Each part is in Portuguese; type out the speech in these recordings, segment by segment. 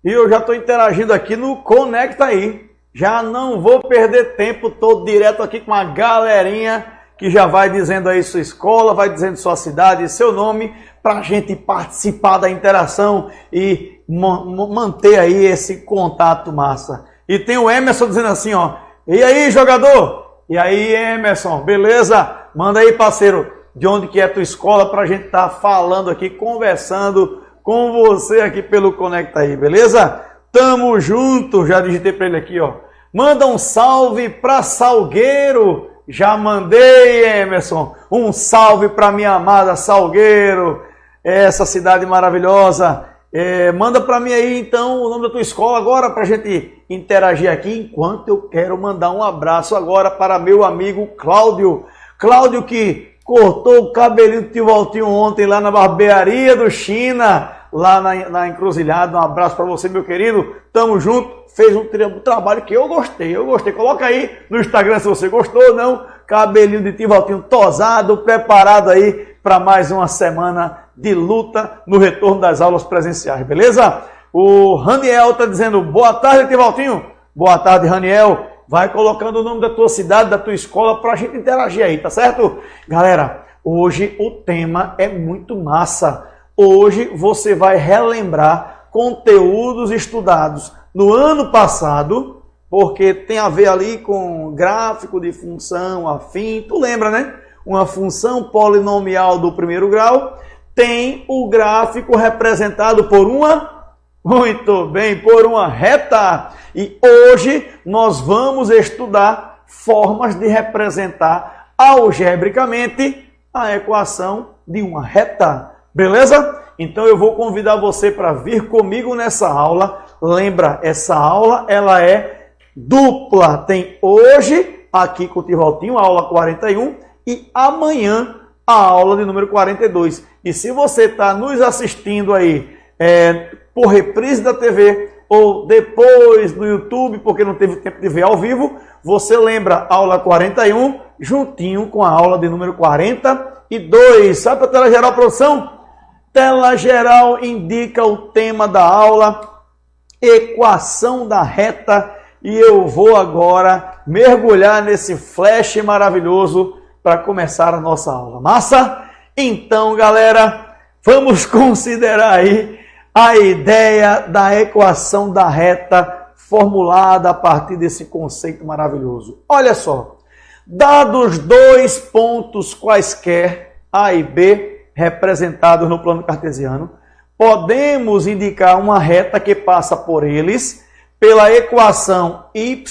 E eu já estou interagindo aqui no Conecta Aí. Já não vou perder tempo, estou direto aqui com a galerinha que já vai dizendo aí sua escola, vai dizendo sua cidade e seu nome, para a gente participar da interação e manter aí esse contato massa. E tem o Emerson dizendo assim, ó, e aí, jogador? E aí, Emerson, beleza? Manda aí, parceiro, de onde que é a tua escola, para a gente estar falando aqui, conversando com você aqui pelo Conecta Aí, beleza? Tamo junto, já digitei para ele aqui, ó. Manda um salve para Salgueiro. Já mandei, Emerson, um salve para minha amada Salgueiro, essa cidade maravilhosa. Manda para mim aí, então, o nome da tua escola agora, para a gente interagir aqui, enquanto eu quero mandar um abraço agora para meu amigo Cláudio. Cláudio que cortou o cabelinho do tio Valtinho ontem lá na barbearia do China, lá na encruzilhada. Um abraço para você, meu querido. Tamo junto. Fez um trabalho que eu gostei. Coloca aí no Instagram se você gostou ou não. Cabelinho de tio Valtinho tosado, preparado aí para mais uma semana de luta no retorno das aulas presenciais, beleza? O Raniel está dizendo, boa tarde, tio Valtinho. Boa tarde, Raniel. Vai colocando o nome da tua cidade, da tua escola, para a gente interagir aí, tá certo? Galera, hoje o tema é muito massa. Hoje você vai relembrar conteúdos estudados no ano passado, porque tem a ver ali com gráfico de função afim. Tu lembra, né? Uma função polinomial do primeiro grau tem o gráfico representado por muito bem, por uma reta. E hoje nós vamos estudar formas de representar algebricamente a equação de uma reta. Beleza? Então eu vou convidar você para vir comigo nessa aula. Lembra, essa aula ela é dupla. Tem hoje, aqui com o tio Valtinho, a aula 41, e amanhã a aula de número 42. E se você está nos assistindo aí por reprise da TV ou depois no YouTube, porque não teve tempo de ver ao vivo, você lembra a aula 41 juntinho com a aula de número 42. Sabe para a tela geral, produção? Tela geral indica o tema da aula, equação da reta, e eu vou agora mergulhar nesse flash maravilhoso para começar a nossa aula. Massa? Então, galera, vamos considerar aí a ideia da equação da reta formulada a partir desse conceito maravilhoso. Olha só, dados dois pontos quaisquer, A e B, representados no plano cartesiano, podemos indicar uma reta que passa por eles pela equação y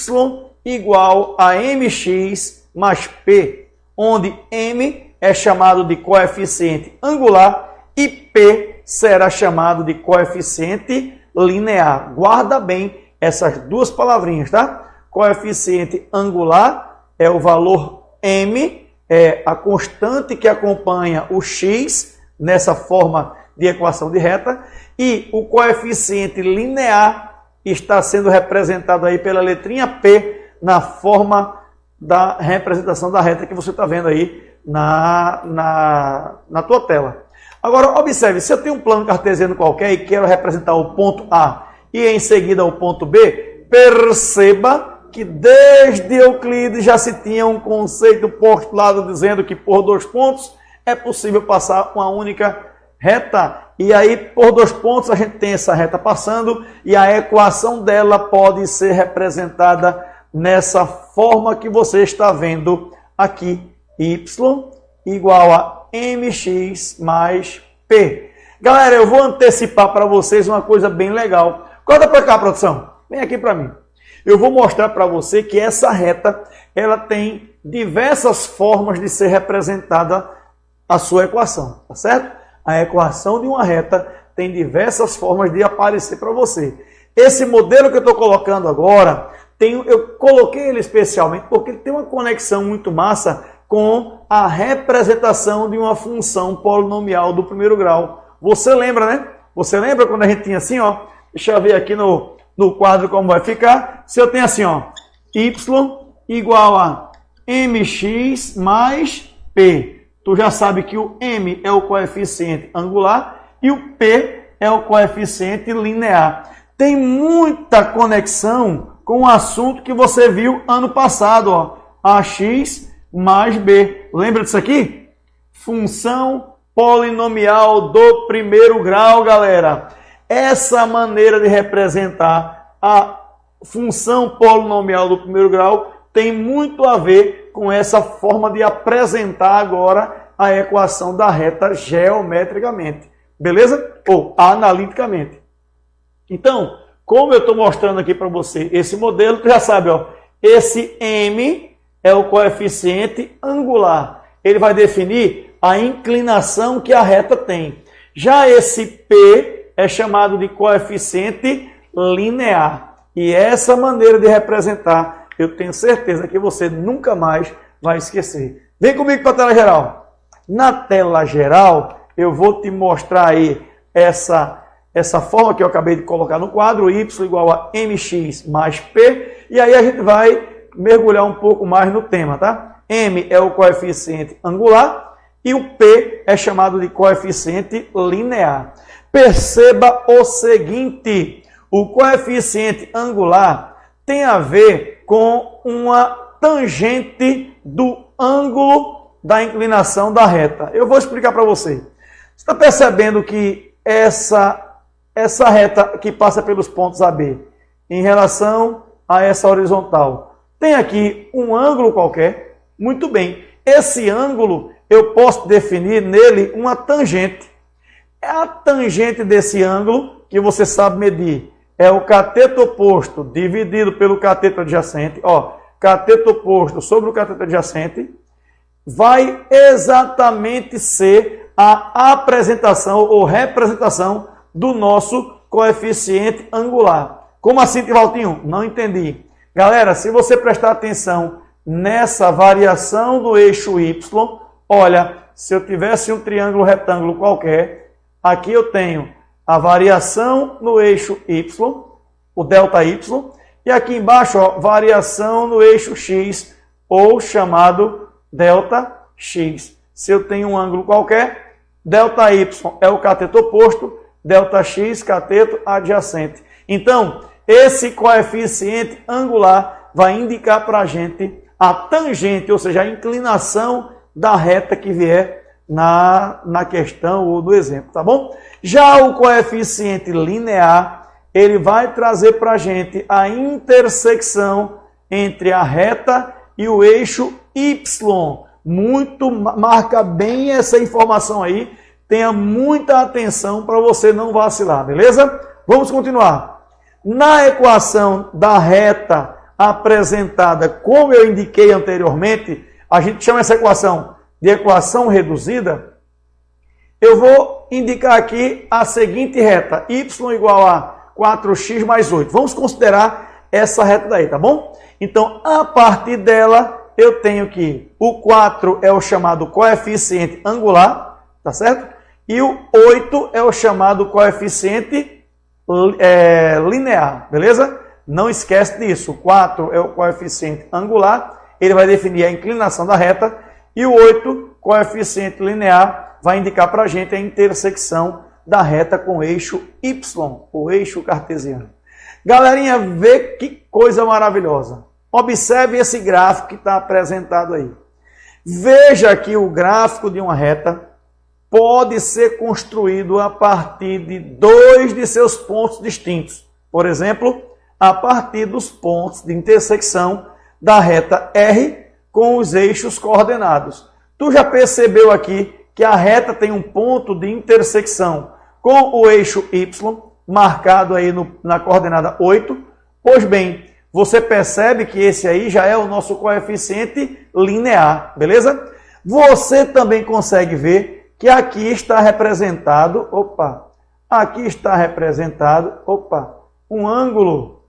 igual a mx mais p, onde m é chamado de coeficiente angular e p será chamado de coeficiente linear. Guarda bem essas duas palavrinhas, tá? Coeficiente angular é o valor m, é a constante que acompanha o x nessa forma de equação de reta, e o coeficiente linear está sendo representado aí pela letrinha P na forma da representação da reta que você está vendo aí na tua tela. Agora, observe, se eu tenho um plano cartesiano qualquer e quero representar o ponto A e em seguida o ponto B, perceba que desde Euclides já se tinha um conceito postulado dizendo que por dois pontos é possível passar uma única reta. E aí, por dois pontos, a gente tem essa reta passando e a equação dela pode ser representada nessa forma que você está vendo aqui. Y igual a mx mais p. Galera, eu vou antecipar para vocês uma coisa bem legal. Corta para cá, produção. Vem aqui para mim. Eu vou mostrar para você que essa reta ela tem diversas formas de ser representada a sua equação, tá certo? A equação de uma reta tem diversas formas de aparecer para você. Esse modelo que eu estou colocando agora, eu coloquei ele especialmente porque ele tem uma conexão muito massa com a representação de uma função polinomial do primeiro grau. Você lembra, né? Você lembra quando a gente tinha assim, ó? Deixa eu ver aqui no quadro como vai ficar. Se eu tenho assim, ó, y igual a mx mais p. Tu já sabe que o m é o coeficiente angular e o p é o coeficiente linear. tem muita conexão com o assunto que você viu ano passado, ó, ax mais b. Lembra disso aqui? Função polinomial do primeiro grau, galera. Essa maneira de representar a função polinomial do primeiro grau tem muito a ver com essa forma de apresentar agora a equação da reta geometricamente. Beleza? Ou analiticamente. Então, como eu estou mostrando aqui para você esse modelo, tu já sabe, ó, esse M é o coeficiente angular. Ele vai definir a inclinação que a reta tem. Já esse P é chamado de coeficiente linear. E essa maneira de representar, eu tenho certeza que você nunca mais vai esquecer. Vem comigo para a tela geral. Na tela geral, eu vou te mostrar aí essa forma que eu acabei de colocar no quadro, y igual a mx mais p, e aí a gente vai mergulhar um pouco mais no tema, tá? M é o coeficiente angular e o P é chamado de coeficiente linear. Perceba o seguinte, o coeficiente angular tem a ver com uma tangente do ângulo da inclinação da reta. Eu vou explicar para você. Você está percebendo que essa reta que passa pelos pontos AB em relação a essa horizontal tem aqui um ângulo qualquer? Muito bem. Esse ângulo eu posso definir nele uma tangente. É a tangente desse ângulo que você sabe medir. É o cateto oposto dividido pelo cateto adjacente. Ó, cateto oposto sobre o cateto adjacente vai exatamente ser a apresentação ou representação do nosso coeficiente angular. Como assim, Tivaltinho? Não entendi. Galera, se você prestar atenção nessa variação do eixo y, olha, se eu tivesse um triângulo retângulo qualquer, aqui eu tenho a variação no eixo y, o ΔY, e aqui embaixo, ó, variação no eixo x, ou chamado ΔX. Se eu tenho um ângulo qualquer, ΔY é o cateto oposto, ΔX, cateto adjacente. Então, esse coeficiente angular vai indicar para a gente a tangente, ou seja, a inclinação da reta que vier na questão ou no exemplo, tá bom? Já o coeficiente linear, ele vai trazer para a gente a intersecção entre a reta e o eixo Y. Marca bem essa informação aí, tenha muita atenção para você não vacilar, beleza? Vamos continuar. Na equação da reta apresentada, como eu indiquei anteriormente, a gente chama essa equação de equação reduzida. Eu vou indicar aqui a seguinte reta, y igual a 4x mais 8. Vamos considerar essa reta daí, tá bom? Então, a partir dela, eu tenho que o 4 é o chamado coeficiente angular, tá certo? E o 8 é o chamado coeficiente linear, beleza? Não esquece disso, o 4 é o coeficiente angular, ele vai definir a inclinação da reta, e o 8, coeficiente linear, vai indicar para a gente a intersecção da reta com o eixo Y, o eixo cartesiano. Galerinha, vê que coisa maravilhosa. Observe esse gráfico que está apresentado aí. Veja que o gráfico de uma reta pode ser construído a partir de dois de seus pontos distintos. Por exemplo, a partir dos pontos de intersecção da reta R com os eixos coordenados. Tu já percebeu aqui que a reta tem um ponto de intersecção com o eixo Y, marcado aí na coordenada 8? Pois bem, você percebe que esse aí já é o nosso coeficiente linear, beleza? Você também consegue ver que aqui está representado, um ângulo.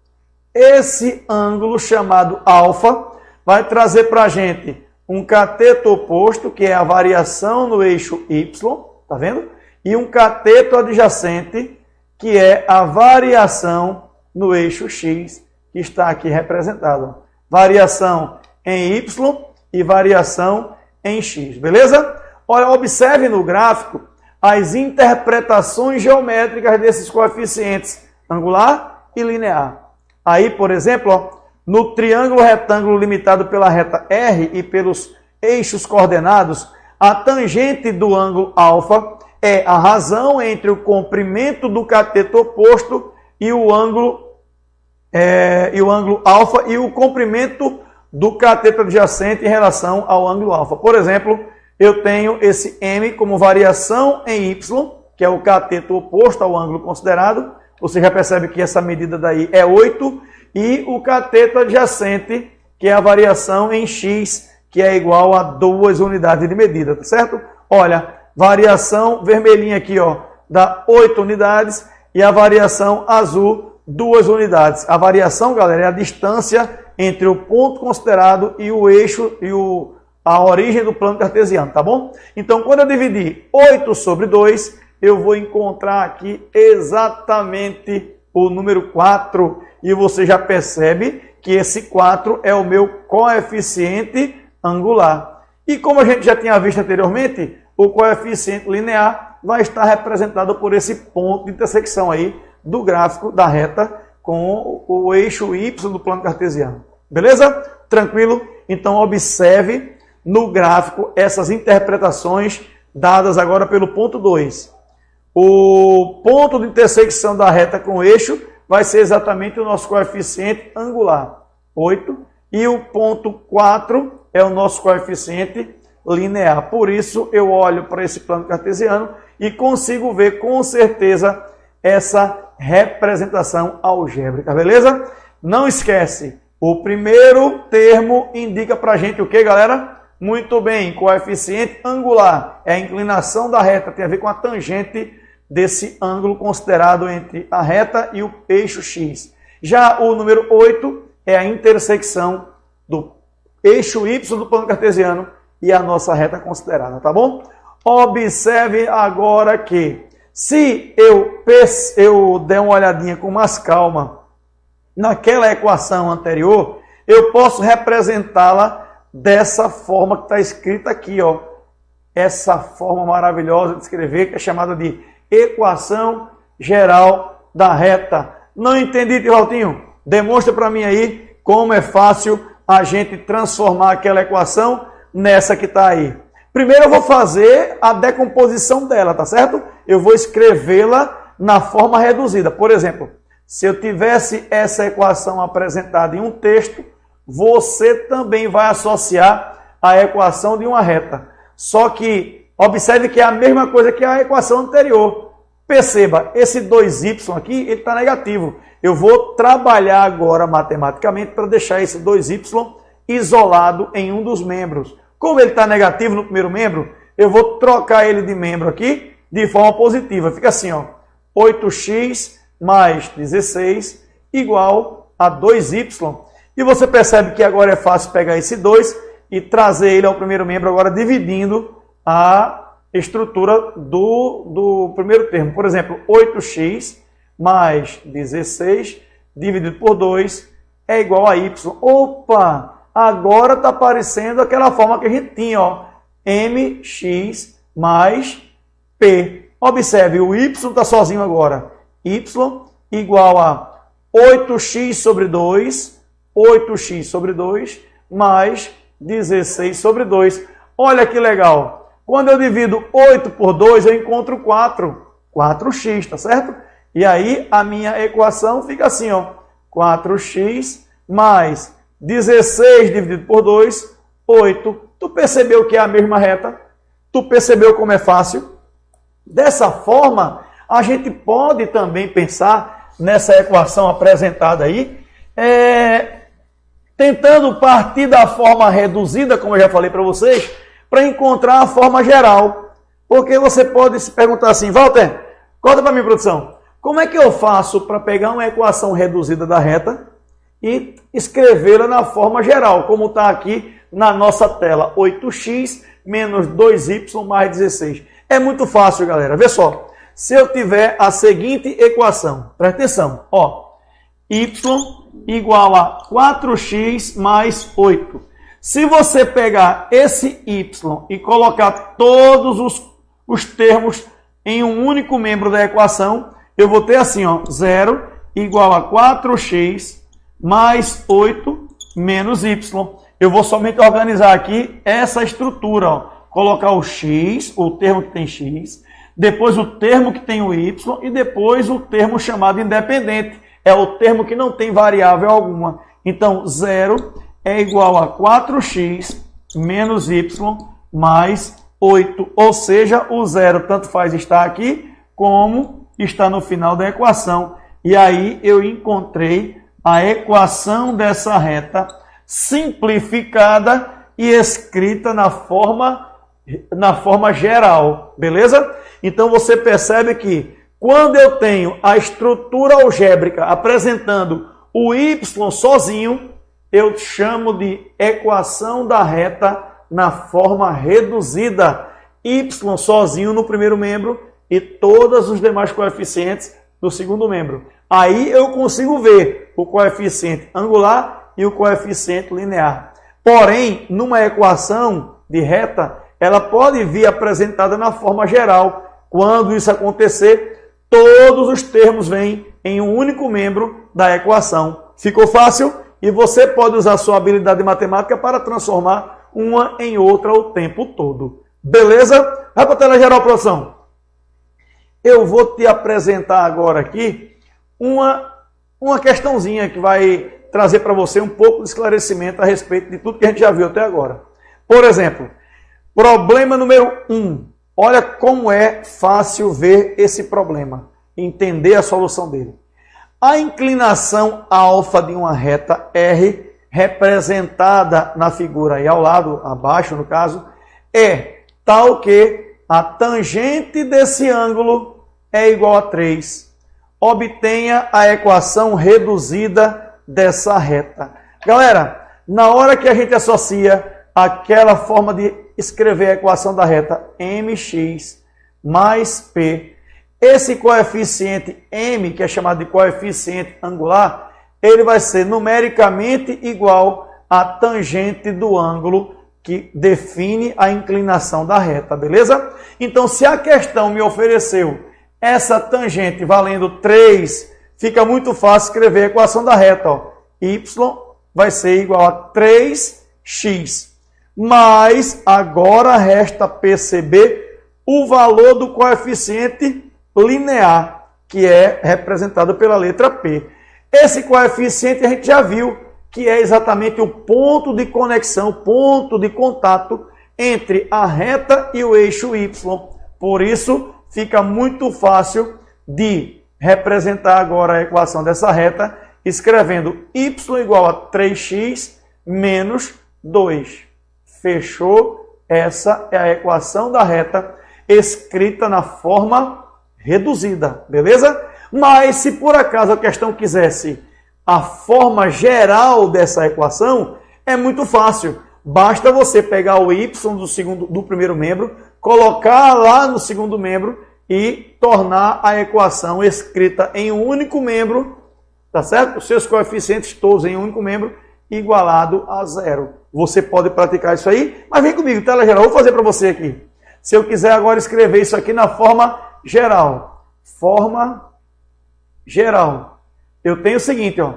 Esse ângulo chamado alfa vai trazer para a gente um cateto oposto, que é a variação no eixo Y, tá vendo? E um cateto adjacente, que é a variação no eixo X, que está aqui representado. Variação em Y e variação em X, beleza? Olha, observe no gráfico as interpretações geométricas desses coeficientes angular e linear. Aí, por exemplo, ó, no triângulo retângulo limitado pela reta R e pelos eixos coordenados, a tangente do ângulo alfa é a razão entre o comprimento do cateto oposto e o ângulo alfa e o comprimento do cateto adjacente em relação ao ângulo alfa. Por exemplo, eu tenho esse M como variação em Y, que é o cateto oposto ao ângulo considerado. Você já percebe que essa medida daí é 8. E o cateto adjacente, que é a variação em X, que é igual a 2 unidades de medida, tá certo? Olha, variação vermelhinha aqui, ó, dá 8 unidades e a variação azul, 2 unidades. A variação, galera, é a distância entre o ponto considerado e o eixo e a origem do plano cartesiano, tá bom? Então, quando eu dividir 8 sobre 2, eu vou encontrar aqui exatamente o número 4. E você já percebe que esse 4 é o meu coeficiente angular. E como a gente já tinha visto anteriormente, o coeficiente linear vai estar representado por esse ponto de intersecção aí do gráfico da reta com o eixo Y do plano cartesiano. Beleza? Tranquilo? Então observe no gráfico essas interpretações dadas agora pelo ponto 2. O ponto de intersecção da reta com o eixo vai ser exatamente o nosso coeficiente angular, 8, e o ponto 4 é o nosso coeficiente linear. Por isso, eu olho para esse plano cartesiano e consigo ver com certeza essa representação algébrica, beleza? Não esquece, o primeiro termo indica para a gente o que, galera? Muito bem, coeficiente angular é a inclinação da reta, tem a ver com a tangente desse ângulo considerado entre a reta e o eixo X. Já o número 8 é a intersecção do eixo Y do plano cartesiano e a nossa reta considerada, tá bom? Observe agora que se eu der uma olhadinha com mais calma naquela equação anterior, eu posso representá-la dessa forma que está escrita aqui, ó. Essa forma maravilhosa de escrever, que é chamada de equação geral da reta. Não entendi, tio Valtinho? Demonstra para mim aí como é fácil a gente transformar aquela equação nessa que está aí. Primeiro eu vou fazer a decomposição dela, tá certo? Eu vou escrevê-la na forma reduzida. Por exemplo, se eu tivesse essa equação apresentada em um texto, você também vai associar a equação de uma reta. Só que observe que é a mesma coisa que a equação anterior. Perceba, esse 2y aqui ele está negativo. Eu vou trabalhar agora matematicamente para deixar esse 2y isolado em um dos membros. Como ele está negativo no primeiro membro, eu vou trocar ele de membro aqui de forma positiva. Fica assim, ó, 8x mais 16 igual a 2y. E você percebe que agora é fácil pegar esse 2 e trazer ele ao primeiro membro, agora dividindo a estrutura do primeiro termo. Por exemplo, 8x mais 16 dividido por 2 é igual a y. Opa! Agora está aparecendo aquela forma que a gente tinha, ó, mx mais p. Observe, o y está sozinho agora. Y igual a 8x sobre 2, 8x sobre 2, mais 16 sobre 2. Olha que legal. Quando eu divido 8 por 2, eu encontro 4. 4x, tá certo? E aí a minha equação fica assim, ó. 4x mais 16 dividido por 2, 8. Tu percebeu que é a mesma reta? Tu percebeu como é fácil? Dessa forma, a gente pode também pensar nessa equação apresentada aí, tentando partir da forma reduzida, como eu já falei para vocês, para encontrar a forma geral. Porque você pode se perguntar assim, Walter, conta para mim, produção, como é que eu faço para pegar uma equação reduzida da reta e escrevê-la na forma geral, como está aqui na nossa tela, 8x menos 2y mais 16. É muito fácil, galera. Vê só, se eu tiver a seguinte equação, presta atenção, ó, y igual a 4x mais 8. Se você pegar esse y e colocar todos os termos em um único membro da equação, eu vou ter assim, ó, 0 igual a 4x mais 8 menos y. Eu vou somente organizar aqui essa estrutura, ó. Colocar o x, o termo que tem x, depois o termo que tem o y e depois o termo chamado independente. É o termo que não tem variável alguma. Então, 0 é igual a 4x menos y mais 8. Ou seja, o 0 tanto faz estar aqui como está no final da equação. E aí eu encontrei a equação dessa reta simplificada e escrita na forma geral, beleza? Então você percebe que quando eu tenho a estrutura algébrica apresentando o y sozinho, eu chamo de equação da reta na forma reduzida. Y sozinho no primeiro membro e todos os demais coeficientes do segundo membro. Aí eu consigo ver o coeficiente angular e o coeficiente linear. Porém, numa equação de reta, ela pode vir apresentada na forma geral. Quando isso acontecer, todos os termos vêm em um único membro da equação. Ficou fácil? E você pode usar sua habilidade matemática para transformar uma em outra o tempo todo. Beleza? Vai para a tela geral, produção. Eu vou te apresentar agora aqui uma questãozinha que vai trazer para você um pouco de esclarecimento a respeito de tudo que a gente já viu até agora. Por exemplo, problema número 1. Olha como é fácil ver esse problema, entender a solução dele. A inclinação alfa de uma reta R, representada na figura aí ao lado, abaixo no caso, é tal que a tangente desse ângulo é igual a 3. Obtenha a equação reduzida dessa reta. Galera, na hora que a gente associa aquela forma de escrever a equação da reta mx mais p, esse coeficiente m, que é chamado de coeficiente angular, ele vai ser numericamente igual à tangente do ângulo que define a inclinação da reta, beleza? Então, se a questão me ofereceu essa tangente valendo 3, fica muito fácil escrever a equação da reta. Ó. Y vai ser igual a 3x. Mas agora resta perceber o valor do coeficiente linear, que é representado pela letra P. Esse coeficiente a gente já viu que é exatamente o ponto de conexão, ponto de contato entre a reta e o eixo Y. Por isso, fica muito fácil de representar agora a equação dessa reta, escrevendo y igual a 3x menos 2. Fechou? Essa é a equação da reta escrita na forma reduzida, beleza? Mas se por acaso a questão quisesse a forma geral dessa equação, é muito fácil. Basta você pegar o y do primeiro membro, colocar lá no segundo membro e tornar a equação escrita em um único membro, tá certo? Os seus coeficientes todos em um único membro, igualado a 0. Você pode praticar isso aí, mas vem comigo, tela geral, vou fazer para você aqui. Se eu quiser agora escrever isso aqui na forma geral. Forma geral. Eu tenho o seguinte, ó.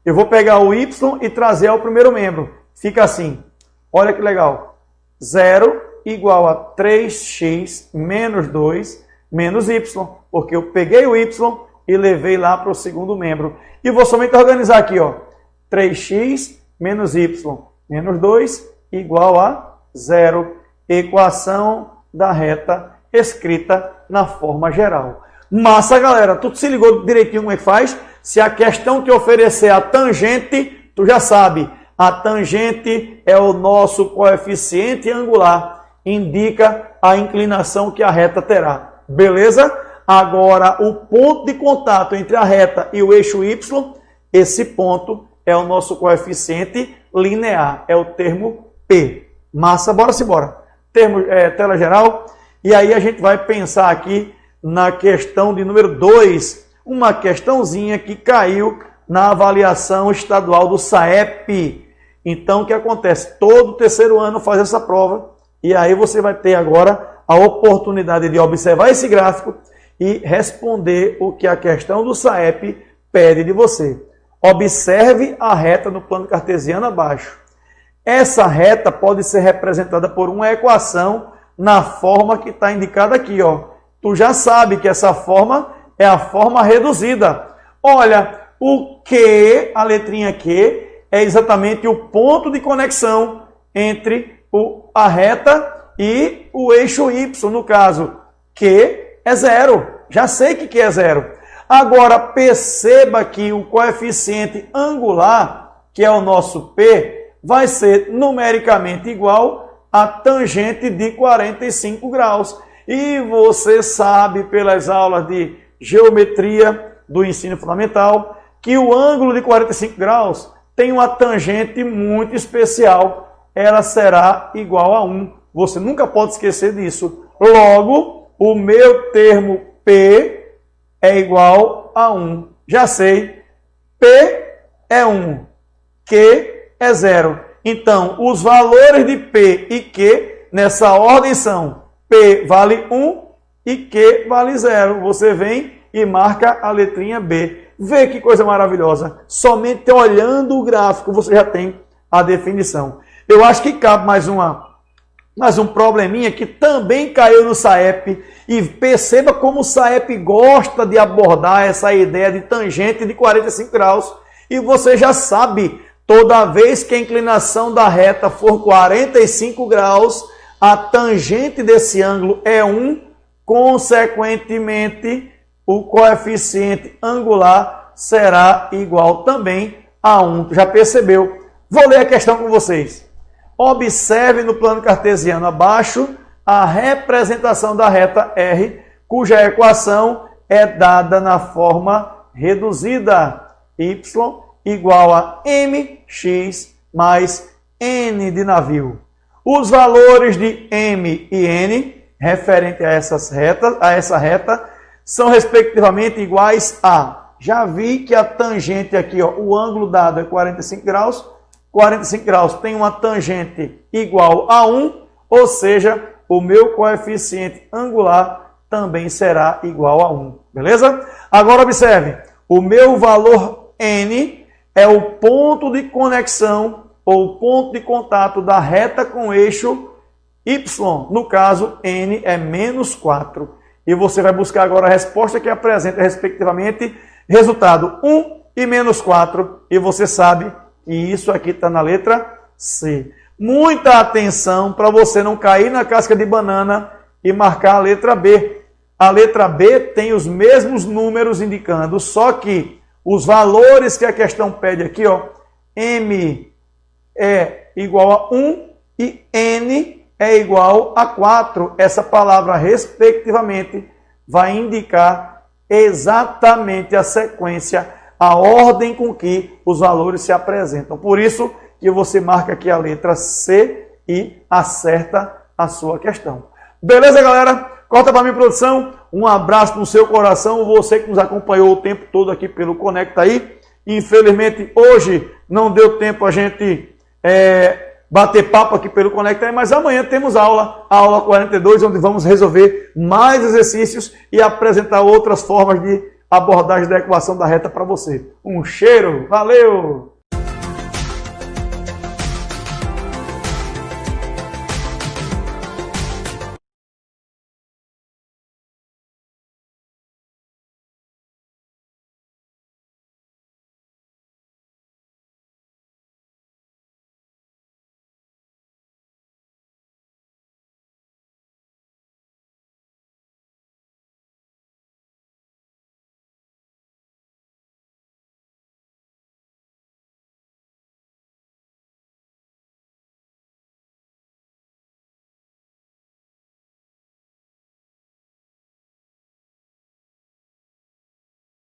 Eu vou pegar o y e trazer ao primeiro membro. Fica assim. Olha que legal. 0 igual a 3x menos 2 menos y. Porque eu peguei o y e levei lá para o segundo membro. E vou somente organizar aqui, ó. 3x menos y menos 2 igual a 0. Equação da reta escrita na forma geral. Massa, galera. Tu se ligou direitinho como é que faz? Se a questão te oferecer a tangente, tu já sabe. A tangente é o nosso coeficiente angular. Indica a inclinação que a reta terá. Beleza? Agora, o ponto de contato entre a reta e o eixo Y, esse ponto é o nosso coeficiente linear. É o termo P. Massa, bora-se embora. Tela geral. E aí a gente vai pensar aqui na questão de número 2, uma questãozinha que caiu na avaliação estadual do SAEP. Então, o que acontece? Todo terceiro ano faz essa prova, e aí você vai ter agora a oportunidade de observar esse gráfico e responder o que a questão do SAEP pede de você. Observe a reta no plano cartesiano abaixo. Essa reta pode ser representada por uma equação na forma que está indicada aqui, ó. Tu já sabe que essa forma é a forma reduzida. Olha, o Q, a letrinha Q, é exatamente o ponto de conexão entre a reta e o eixo Y. No caso, Q é 0. Já sei que Q é 0. Agora, perceba que o coeficiente angular, que é o nosso P, vai ser numericamente igual a tangente de 45 graus. E você sabe, pelas aulas de geometria do ensino fundamental, que o ângulo de 45 graus tem uma tangente muito especial. Ela será igual a 1. Você nunca pode esquecer disso. Logo, o meu termo P é igual a 1. Já sei. P é 1. Q é 0. Então, os valores de P e Q nessa ordem são P vale 1 e Q vale 0. Você vem e marca a letrinha B. Vê que coisa maravilhosa. Somente olhando o gráfico você já tem a definição. Eu acho que cabe mais um probleminha que também caiu no SAEP. E perceba como o SAEP gosta de abordar essa ideia de tangente de 45 graus. E você já sabe, toda vez que a inclinação da reta for 45 graus, a tangente desse ângulo é 1, consequentemente, o coeficiente angular será igual também a 1. Já percebeu? Vou ler a questão com vocês. Observe no plano cartesiano abaixo a representação da reta R, cuja equação é dada na forma reduzida. Y igual a mx mais n de navio. Os valores de m e n, referente a essa reta, são respectivamente iguais a... Já vi que a tangente aqui, ó, o ângulo dado é 45 graus. 45 graus tem uma tangente igual a 1, ou seja, o meu coeficiente angular também será igual a 1. Beleza? Agora observe, o meu valor n é o ponto de conexão ou ponto de contato da reta com o eixo Y. No caso, n é menos 4. E você vai buscar agora a resposta que apresenta, respectivamente, resultado 1 e menos 4. E você sabe que isso aqui está na letra C. Muita atenção para você não cair na casca de banana e marcar a letra B. A letra B tem os mesmos números indicando, só que os valores que a questão pede aqui, ó, M é igual a 1 e N é igual a 4. Essa palavra, respectivamente, vai indicar exatamente a sequência, a ordem com que os valores se apresentam. Por isso que você marca aqui a letra C e acerta a sua questão. Beleza, galera? Corta para mim, produção. Um abraço no seu coração. Você que nos acompanhou o tempo todo aqui pelo Conecta Aí. Infelizmente, hoje não deu tempo a gente bater papo aqui pelo Conecta Aí, mas amanhã temos aula, a aula 42, onde vamos resolver mais exercícios e apresentar outras formas de abordagem da equação da reta para você. Um cheiro, valeu!